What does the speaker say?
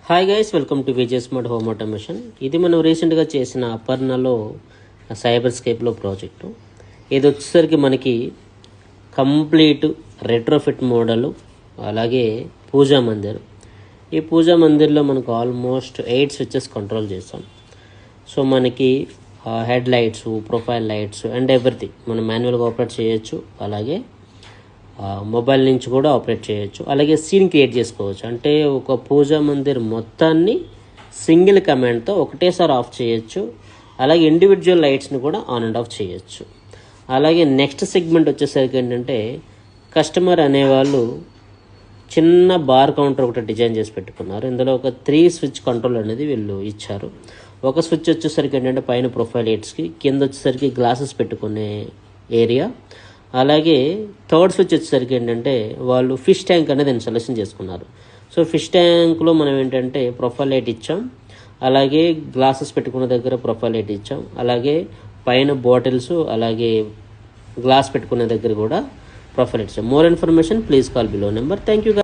Hi guys, welcome to Vijay smart home automation. ఇది మనం రీసెంట్గా చేసిన అపర్ణలో సైబర్ స్కేప్లో ప్రాజెక్టు. ఇది వచ్చేసరికి మనకి కంప్లీట్ రెట్రోఫిట్ మోడలు, అలాగే పూజా మందిర్. ఈ పూజా మందిర్లో మనకు ఆల్మోస్ట్ 8 స్విచ్చెస్ కంట్రోల్ చేస్తాం. సో మనకి head lights, profile lights and everything మనం మాన్యువల్గా ఆపరేట్ చేయొచ్చు. అలాగే మొబైల్ నుంచి కూడా ఆపరేట్ చేయొచ్చు. అలాగే సీన్ క్రియేట్ చేసుకోవచ్చు. అంటే ఒక పూజా మందిర్ మొత్తాన్ని సింగిల్ కమాండ్తో ఒకటేసారి ఆఫ్ చేయొచ్చు. అలాగే ఇండివిజువల్ లైట్స్ని కూడా ఆన్ అండ్ ఆఫ్ చేయొచ్చు. అలాగే నెక్స్ట్ సెగ్మెంట్ వచ్చేసరికి ఏంటంటే, కస్టమర్ అనేవాళ్ళు చిన్న బార్ కౌంటర్ ఒకటి డిజైన్ చేసి పెట్టుకున్నారు. ఇందులో ఒక 3 స్విచ్ కంట్రోల్ అనేది వీళ్ళు ఇచ్చారు. ఒక స్విచ్ వచ్చేసరికి ఏంటంటే పైన ప్రొఫైల్ లైట్స్కి, కింద వచ్చేసరికి గ్లాసెస్ పెట్టుకునే ఏరియా. అలాగే థర్డ్ స్విచ్ వచ్చేసరికి ఏంటంటే వాళ్ళు ఫిష్ ట్యాంక్ అనేది సెలెక్షన్ చేసుకున్నారు. సో ఫిష్ ట్యాంక్లో మనం ఏంటంటే ప్రొఫైల్ లైట్ ఇచ్చాం. అలాగే గ్లాసెస్ పెట్టుకున్న దగ్గర ప్రొఫైల్ లైట్ ఇచ్చాం. అలాగే పైన బాటిల్స్, అలాగే గ్లాస్ పెట్టుకునే దగ్గర కూడా ప్రొఫైల్ లైట్ ఇచ్చాం. More information please call below number. Thank you.